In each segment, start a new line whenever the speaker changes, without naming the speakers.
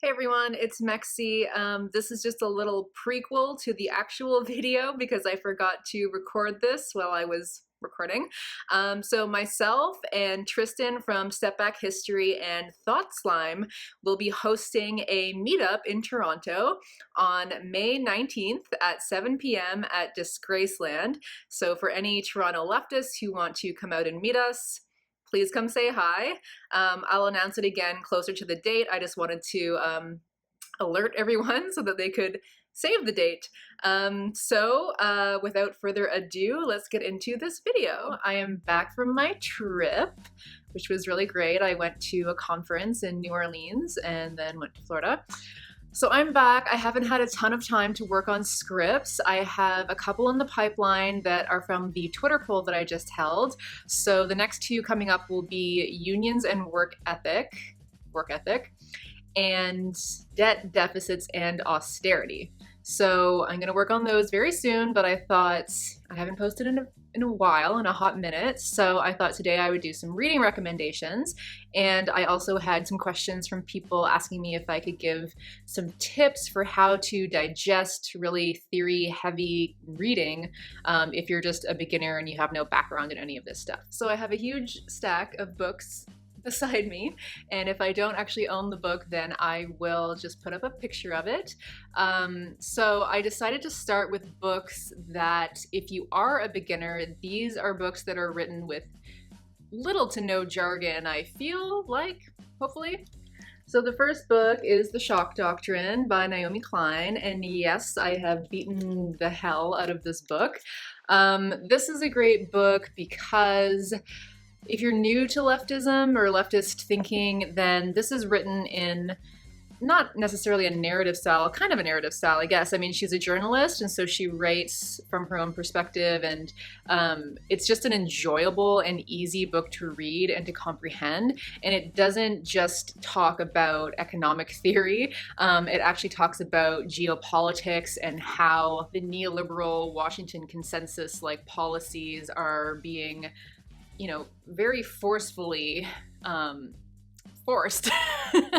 Hey everyone, it's Mexi. This is just a little prequel to the actual video because I forgot to record this while I was recording. So myself and Tristan from Step Back History and Thought Slime will be hosting a meetup in Toronto on May 19th at 7 p.m. at Disgraceland. So for any Toronto leftists who want to come out and meet us, please come say hi. I'll announce it again closer to the date. I just wanted to alert everyone so that they could save the date. Without further ado, let's get into this video. I am back from my trip, which was really great. I went to a conference in New Orleans and then went to Florida. So I'm back. I haven't had a ton of time to work on scripts. I have a couple in the pipeline that are from the Twitter poll that I just held. So the next two coming up will be unions and work ethic, and debt deficits and austerity. So I'm gonna work on those very soon, but I thought I haven't posted in a while, in a hot minute, so I thought today I would do some reading recommendations. And I also had some questions from people asking me if I could give some tips for how to digest really theory-heavy reading if you're just a beginner and you have no background in any of this stuff. So I have a huge stack of books beside me, and if I don't actually own the book, then I will just put up a picture of it. So I decided to start with books that, if you are a beginner, these are books that are written with little to no jargon, I feel like, hopefully. So the first book is The Shock Doctrine by Naomi Klein, and yes, I have beaten the hell out of this book. This is a great book because if you're new to leftism or leftist thinking, then this is written in not necessarily a narrative style, kind of a narrative style, I guess. I mean, she's a journalist, and so she writes from her own perspective, and it's just an enjoyable and easy book to read and to comprehend. And it doesn't just talk about economic theory. It actually talks about geopolitics and how the neoliberal Washington consensus-like policies are being, you know, very forcefully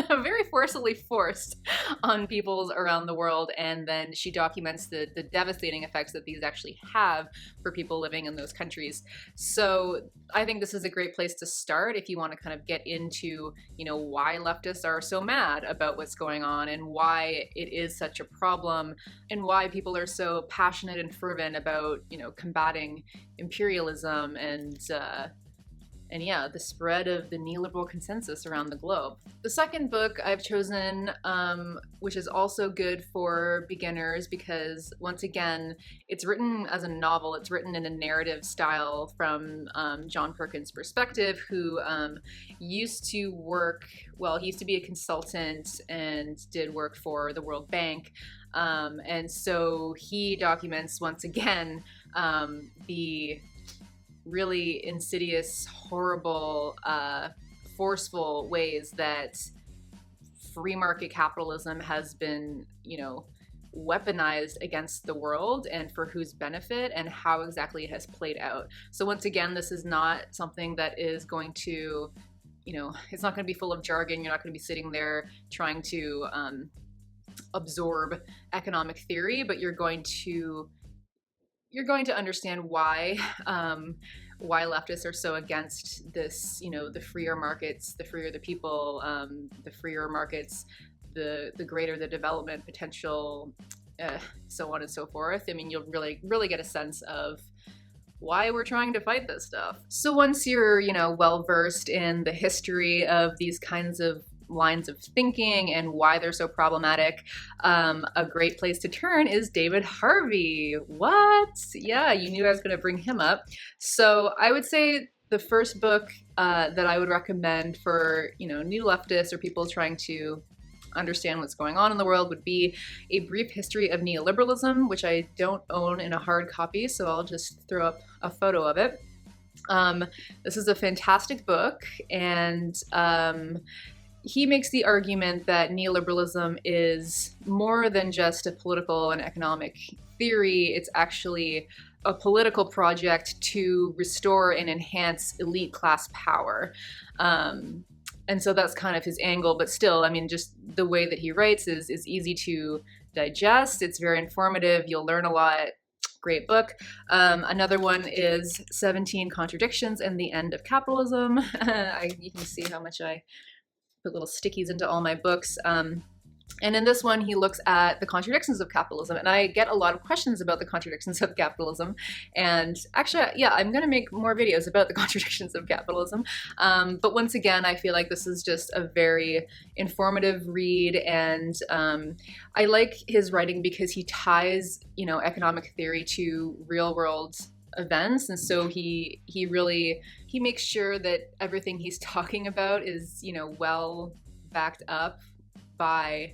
very forcibly forced on peoples around the world, and then she documents the devastating effects that these actually have for people living in those countries. So I think this is a great place to start if you want to kind of get into, you know, why leftists are so mad about what's going on and why it is such a problem and why people are so passionate and fervent about, you know, combating imperialism and yeah, the spread of the neoliberal consensus around the globe. The second book I've chosen, which is also good for beginners because, once again, it's written as a novel. It's written in a narrative style from John Perkins' perspective, who used to work, well, he used to be a consultant and did work for the World Bank. And so he documents, once again, the really insidious, horrible, forceful ways that free market capitalism has been, you know, weaponized against the world and for whose benefit and how exactly it has played out. So once again, this is not something that is going to, you know, it's not going to be full of jargon. You're not going to be sitting there trying to absorb economic theory, but you're going to understand why leftists are so against this, you know, the freer markets, the freer the people, the freer markets, the greater the development potential, so on and so forth. I mean, you'll really get a sense of why we're trying to fight this stuff. So once you're, you know, well-versed in the history of these kinds of lines of thinking and why they're so problematic, a great place to turn is David Harvey. What? Yeah, you knew I was going to bring him up. So I would say the first book that I would recommend for, you know, new leftists or people trying to understand what's going on in the world would be A Brief History of Neoliberalism, which I don't own in a hard copy, so I'll just throw up a photo of it. This is a fantastic book, and he makes the argument that neoliberalism is more than just a political and economic theory. It's actually a political project to restore and enhance elite class power. And so that's kind of his angle, but still, I mean, just the way that he writes is easy to digest. It's very informative. You'll learn a lot. Great book. Another one is 17 Contradictions and the End of Capitalism. You can see how much I put little stickies into all my books. And in this one, he looks at the contradictions of capitalism. And I get a lot of questions about the contradictions of capitalism. And actually, yeah, I'm going to make more videos about the contradictions of capitalism. But once again, I feel like this is just a very informative read. And I like his writing because he ties, economic theory to real world events. And so he makes sure that everything he's talking about is, well backed up by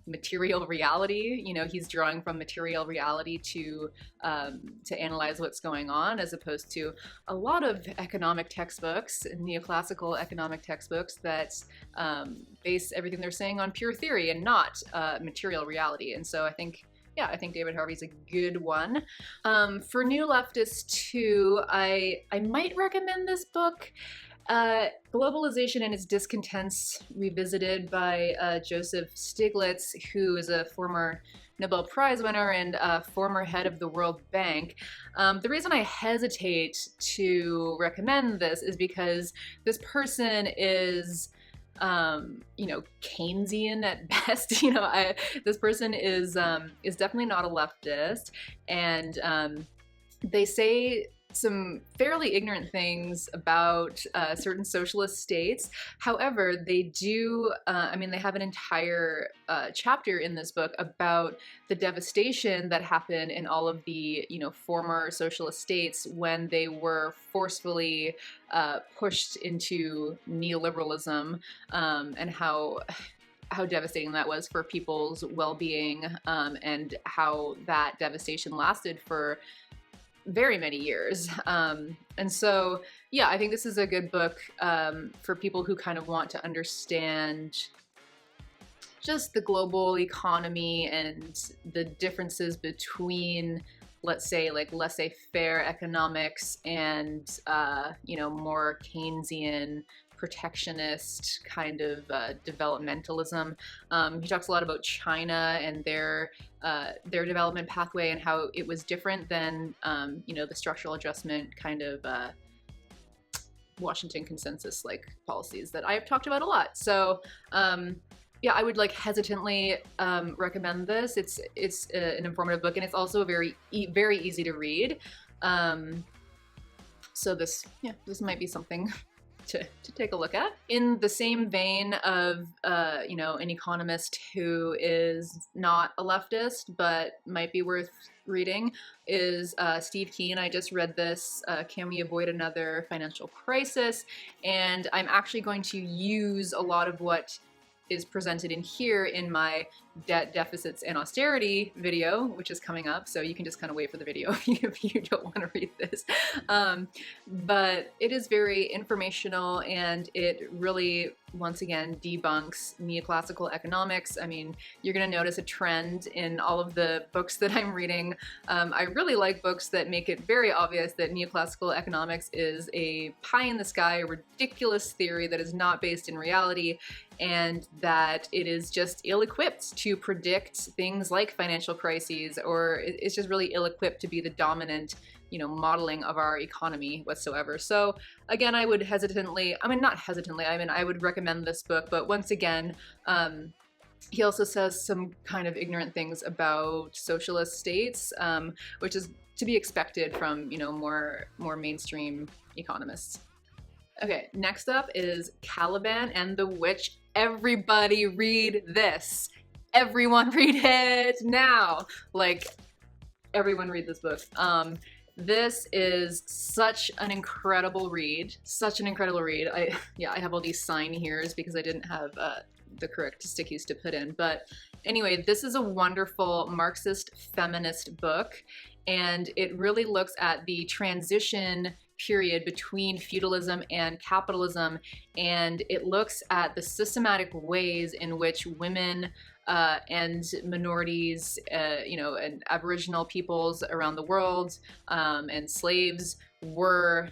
material reality. He's drawing from material reality to analyze what's going on, as opposed to a lot of economic textbooks, neoclassical economic textbooks that base everything they're saying on pure theory and not material reality. And so I think David Harvey's a good one. For new leftists too, I might recommend this book. Globalization and its Discontents, revisited by Joseph Stiglitz, who is a former Nobel Prize winner and former head of the World Bank. The reason I hesitate to recommend this is because this person is, Keynesian at best. This person is definitely not a leftist, and they say some fairly ignorant things about certain socialist states. However, they do, they have an entire chapter in this book about the devastation that happened in all of the, former socialist states when they were forcefully pushed into neoliberalism, and how devastating that was for people's well-being, and how that devastation lasted for very many years. And so, yeah, I think this is a good book for people who kind of want to understand just the global economy and the differences between, let's say, like laissez-faire economics and, more Keynesian protectionist kind of developmentalism. He talks a lot about China and their development pathway and how it was different than the structural adjustment kind of Washington consensus like policies that I've talked about a lot. So yeah, I would hesitantly recommend this. It's an informative book, and it's also very easy to read. So this might be something to take a look at. In the same vein of, an economist who is not a leftist but might be worth reading is Steve Keen. I just read this, Can We Avoid Another Financial Crisis? And I'm actually going to use a lot of what is presented in here in my debt deficits and austerity video, which is coming up. So you can just kind of wait for the video if you don't want to read this. But it is very informational, and it really, once again, debunks neoclassical economics. I mean, you're going to notice a trend in all of the books that I'm reading. I really like books that make it very obvious that neoclassical economics is a pie-in-the-sky, ridiculous theory that is not based in reality, and that it is just ill-equipped to predict things like financial crises, or it's just really ill-equipped to be the dominant, modeling of our economy whatsoever. So again, I would I would recommend this book, but once again, he also says some kind of ignorant things about socialist states, which is to be expected from, more mainstream economists. Okay, next up is Caliban and the Witch. Everybody read this. Everyone read it now. Everyone read this book. This is such an incredible read. I have all these sign here's because I didn't have the correct stickies to put in. But anyway, this is a wonderful Marxist feminist book, and it really looks at the transition period between feudalism and capitalism, and it looks at the systematic ways in which women and minorities, and Aboriginal peoples around the world, and slaves were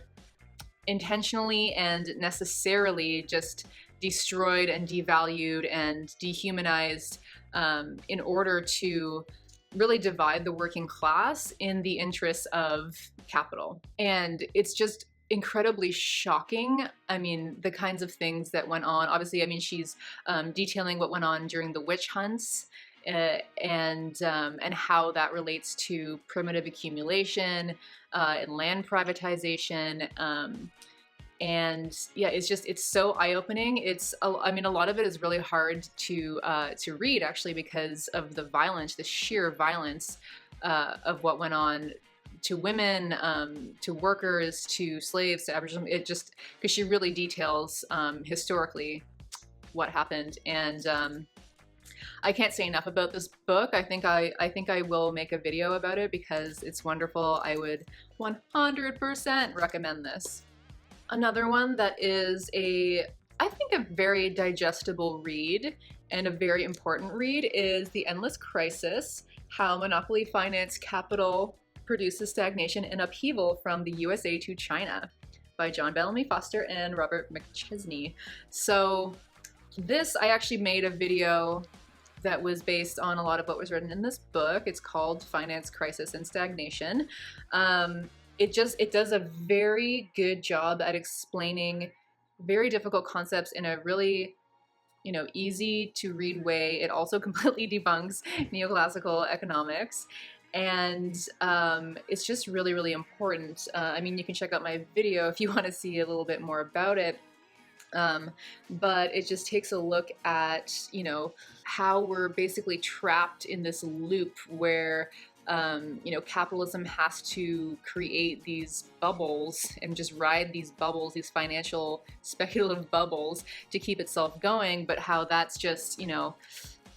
intentionally and necessarily just destroyed and devalued and dehumanized in order to really divide the working class in the interests of capital. And it's just incredibly shocking. I mean, the kinds of things that went on. Obviously, I mean, she's detailing what went on during the witch hunts and how that relates to primitive accumulation and land privatization. And yeah, it's so eye-opening. I mean, a lot of it is really hard to read, actually, because of the violence, the sheer violence of what went on to women, to workers, to slaves, to Aboriginal. It just, because she really details historically what happened. And I can't say enough about this book. I think I will make a video about it because it's wonderful. I would 100% recommend this. Another one that is I think a very digestible read and a very important read is The Endless Crisis: How Monopoly Finance Capital Produces Stagnation and Upheaval from the USA to China by John Bellamy Foster and Robert McChesney. So this, I actually made a video that was based on a lot of what was written in this book. It's called Finance, Crisis, and Stagnation. It does a very good job at explaining very difficult concepts in a really, easy to read way. It also completely debunks neoclassical economics. And it's just really, really important. I mean, you can check out my video if you want to see a little bit more about it. But it just takes a look at, how we're basically trapped in this loop where capitalism has to create these bubbles and just ride these bubbles, these financial speculative bubbles, to keep itself going, but how that's just,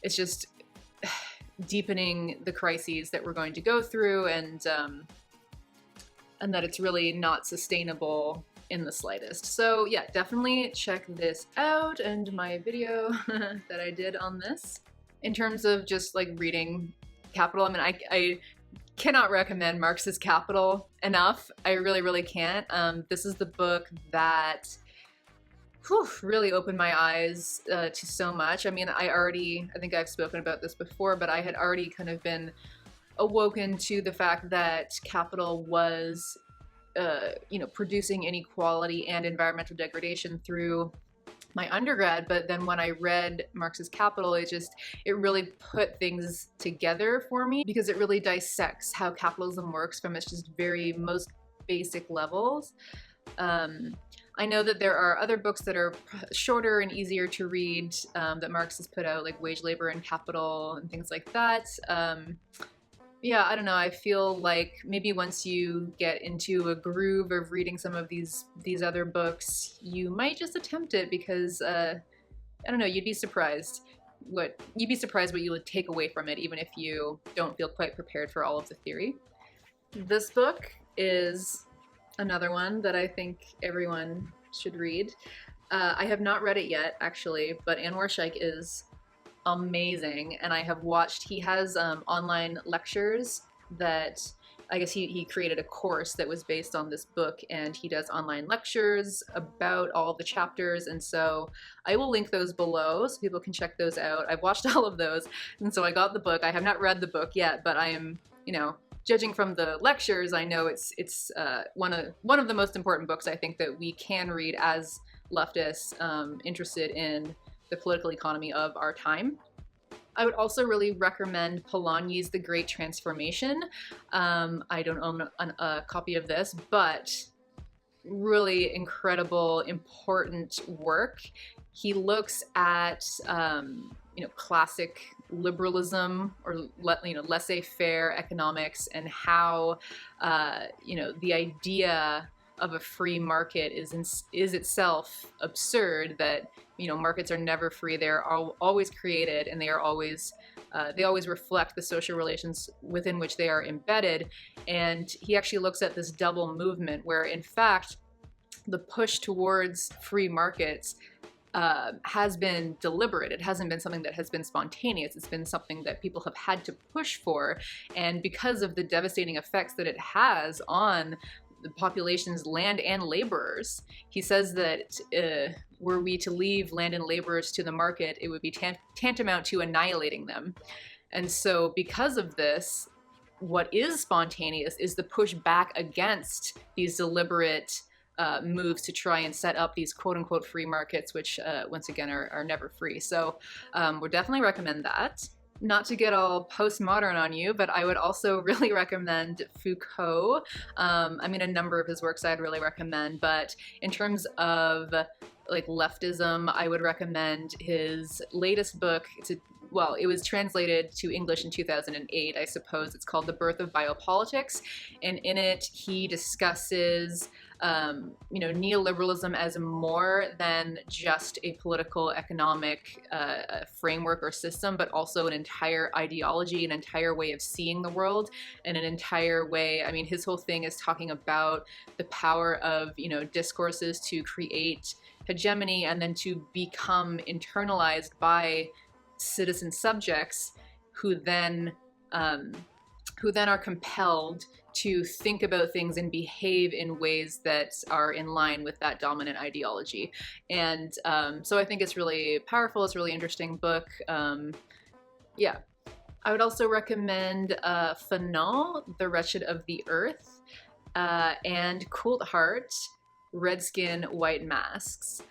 it's just deepening the crises that we're going to go through, and that it's really not sustainable in the slightest. So yeah, definitely check this out and my video that I did on this. In terms of just like reading Capital, I mean, I cannot recommend Marx's Capital enough. I really, really can't. This is the book that really opened my eyes to so much. I mean, I think I've spoken about this before, but I had already kind of been awoken to the fact that capital was, producing inequality and environmental degradation through my undergrad. But then when I read Marx's Capital, it really put things together for me, because it really dissects how capitalism works from its just very most basic levels. I know that there are other books that are shorter and easier to read that Marx has put out, like Wage, Labor, and Capital and things like that. Yeah, I don't know. I feel like maybe once you get into a groove of reading some of these other books, you might just attempt it, because I don't know, you'd be surprised what you would take away from it, even if you don't feel quite prepared for all of the theory. This book is another one that I think everyone should read. I have not read it yet, actually, but Anwar Shaikh is amazing, and I have watched, he has online lectures that, I guess he created a course that was based on this book, and he does online lectures about all the chapters, and so I will link those below so people can check those out. I've watched all of those, and so I got the book. I have not read the book yet, but I am, judging from the lectures, I know it's one of the most important books I think that we can read as leftists interested in the political economy of our time. I would also really recommend Polanyi's The Great Transformation. I don't own a copy of this, but really incredible, important work. He looks at classic liberalism, or laissez-faire economics, and how the idea of a free market is itself absurd. That markets are never free; they're always created, and they always reflect the social relations within which they are embedded. And he actually looks at this double movement, where in fact the push towards free markets has been deliberate. It hasn't been something that has been spontaneous. It's been something that people have had to push for, and because of the devastating effects that it has on the population's land and laborers. He says that were we to leave land and laborers to the market, it would be tantamount to annihilating them. And so because of this, what is spontaneous is the push back against these deliberate moves to try and set up these quote-unquote free markets, which once again are never free. So would definitely recommend that. Not to get all postmodern on you, but I would also really recommend Foucault. I mean, a number of his works I'd really recommend, but in terms of like leftism, I would recommend his latest book. Well, it was translated to English in 2008, I suppose. It's called The Birth of Biopolitics, and in it he discusses neoliberalism as more than just a political economic framework or system, but also an entire ideology, an entire way of seeing the world, and an entire way. I mean, his whole thing is talking about the power of discourses to create hegemony and then to become internalized by citizen subjects who then are compelled to think about things and behave in ways that are in line with that dominant ideology. And so I think it's really powerful. It's a really interesting book. Yeah. I would also recommend Fanon, The Wretched of the Earth, and Coulthart, Red Skin, White Masks.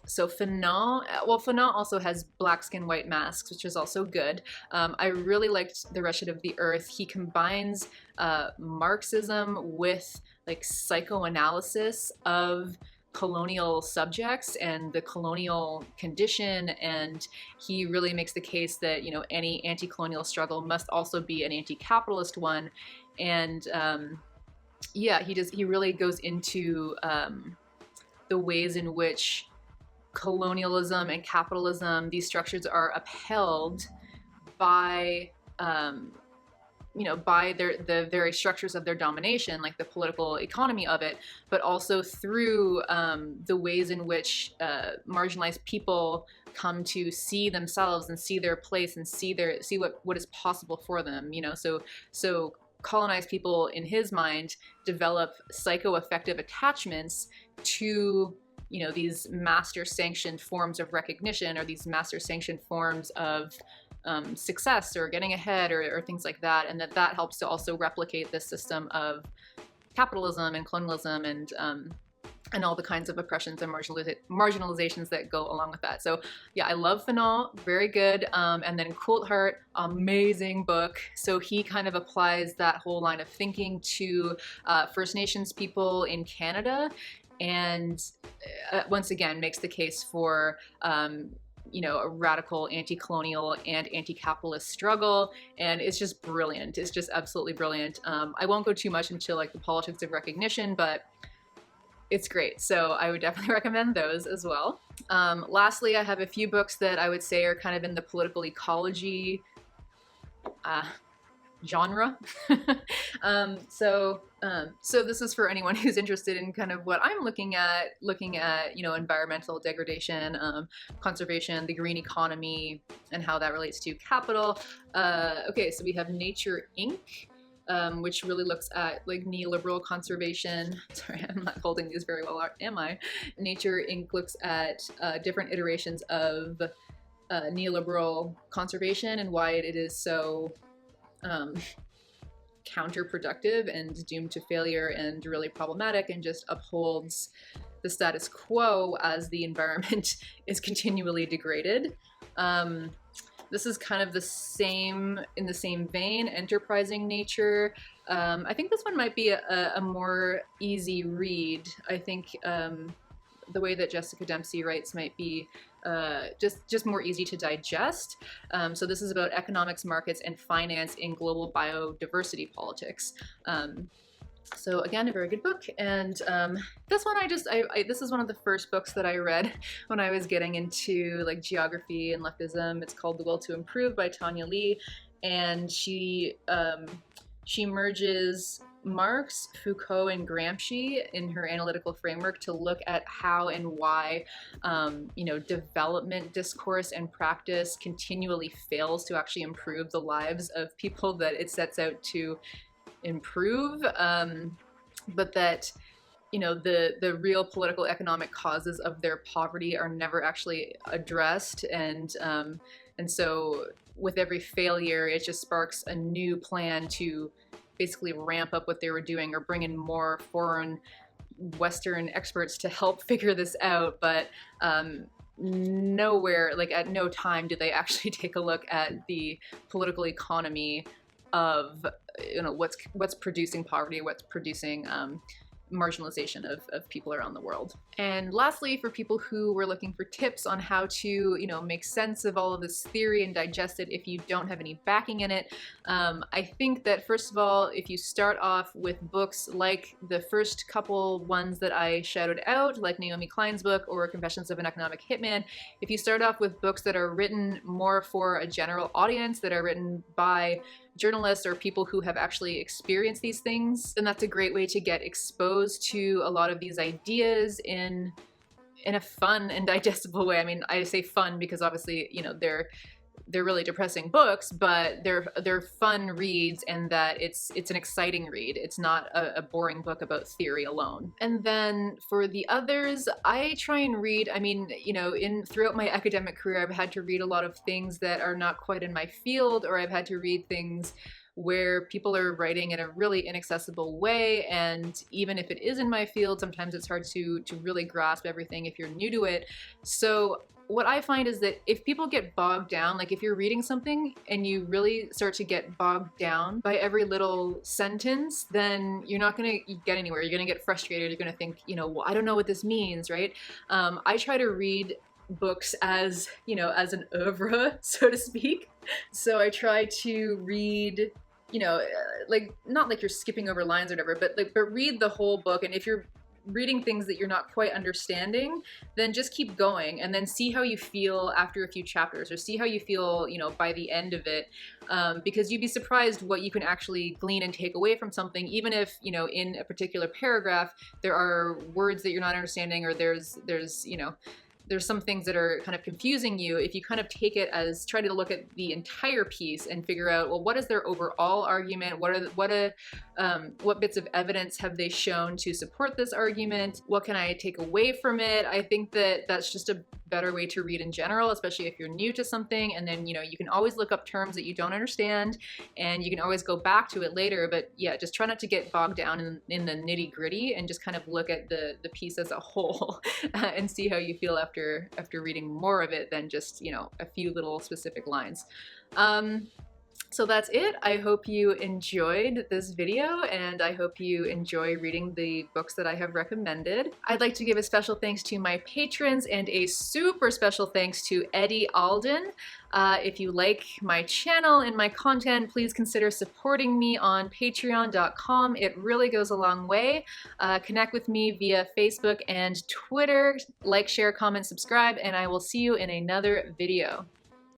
So Fanon also has Black Skin, White Masks, which is also good. I really liked The Wretched of the Earth. He combines Marxism with like psychoanalysis of colonial subjects and the colonial condition, and he really makes the case that any anti-colonial struggle must also be an anti-capitalist one. And he really goes into the ways in which colonialism and capitalism, these structures are upheld by, by the very structures of their domination, like the political economy of it, but also through the ways in which marginalized people come to see themselves and see their place and see what is possible for them. So colonized people, in his mind, develop psychoaffective attachments to these master sanctioned forms of recognition, or these master sanctioned forms of success or getting ahead, or things like that, and that helps to also replicate this system of capitalism and colonialism and all the kinds of oppressions and marginalizations that go along with that. So yeah, I love Fanon, very good. And then Coulthart, amazing book. So he kind of applies that whole line of thinking to First Nations people in Canada, and once again makes the case for a radical anti-colonial and anti-capitalist struggle, and it's just brilliant. It's just absolutely brilliant. I won't go too much into like the politics of recognition, but it's great. So I would definitely recommend those as well. Lastly, I have a few books that I would say are kind of in the political ecology genre. So this is for anyone who's interested in kind of what I'm looking at, environmental degradation, conservation, the green economy, and how that relates to capital. Okay, so we have Nature Inc., which really looks at like neoliberal conservation. Sorry, I'm not holding these very well, am I? Nature Inc. looks at different iterations of neoliberal conservation and why it is so counterproductive and doomed to failure and really problematic, and just upholds the status quo as the environment is continually degraded. This is kind of in the same vein, Enterprising Nature. I think this one might be a more easy read. I think the way that Jessica Dempsey writes might be just more easy to digest. So this is about economics, markets, and finance in global biodiversity politics. So again, a very good book. And this one, this is one of the first books that I read when I was getting into like geography and leftism. It's called The Will to Improve by Tanya Lee, and she merges Marx, Foucault, and Gramsci in her analytical framework to look at how and why, development discourse and practice continually fails to actually improve the lives of people that it sets out to improve. but that, you know, the real political economic causes of their poverty are never actually addressed, and so with every failure, it just sparks a new plan to basically ramp up what they were doing or bring in more foreign Western experts to help figure this out. But nowhere, like at no time, do they actually take a look at the political economy of, you know, what's producing poverty, what's producing marginalization of people around the world. And lastly, for people who were looking for tips on how to, you know, make sense of all of this theory and digest it if you don't have any backing in it, I think that first of all, if you start off with books like the first couple ones that I shouted out, like Naomi Klein's book or Confessions of an Economic Hitman, if you start off with books that are written more for a general audience, that are written by journalists or people who have actually experienced these things, then that's a great way to get exposed to a lot of these ideas in a fun and digestible way. I mean, I say fun because obviously, you know, they're really depressing books, but they're fun reads, and that it's an exciting read. It's not a boring book about theory alone. And then for the others, I try and read, I mean, you know, throughout my academic career, I've had to read a lot of things that are not quite in my field, or I've had to read things where people are writing in a really inaccessible way, and even if it is in my field, sometimes it's hard to really grasp everything if you're new to it. So what I find is that if people get bogged down, like if you're reading something and you really start to get bogged down by every little sentence, then you're not going to get anywhere. You're going to get frustrated. You're going to think, you know, well, I don't know what this means, right? I try to read books as, you know, as an oeuvre, so to speak. So I try to read, you know, like, not like you're skipping over lines or whatever, but read the whole book. And if you're reading things that you're not quite understanding, then just keep going and then see how you feel after a few chapters, or see how you feel, you know, by the end of it, because you'd be surprised what you can actually glean and take away from something, even if, you know, in a particular paragraph there are words that you're not understanding, or there's you know, there's some things that are kind of confusing you. If you kind of take it as, try to look at the entire piece and figure out, well, what is their overall argument? What bits of evidence have they shown to support this argument? What can I take away from it? I think that that's just a better way to read in general, especially if you're new to something. And then, you know, you can always look up terms that you don't understand, and you can always go back to it later. But yeah, just try not to get bogged down in the nitty gritty, and just kind of look at the piece as a whole and see how you feel after reading more of it than just, you know, a few little specific lines. So that's it. I hope you enjoyed this video, and I hope you enjoy reading the books that I have recommended. I'd like to give a special thanks to my patrons, and a super special thanks to Eddie Alden. If you like my channel and my content, please consider supporting me on patreon.com. It really goes a long way. Connect with me via Facebook and Twitter. Like, share, comment, subscribe, and I will see you in another video.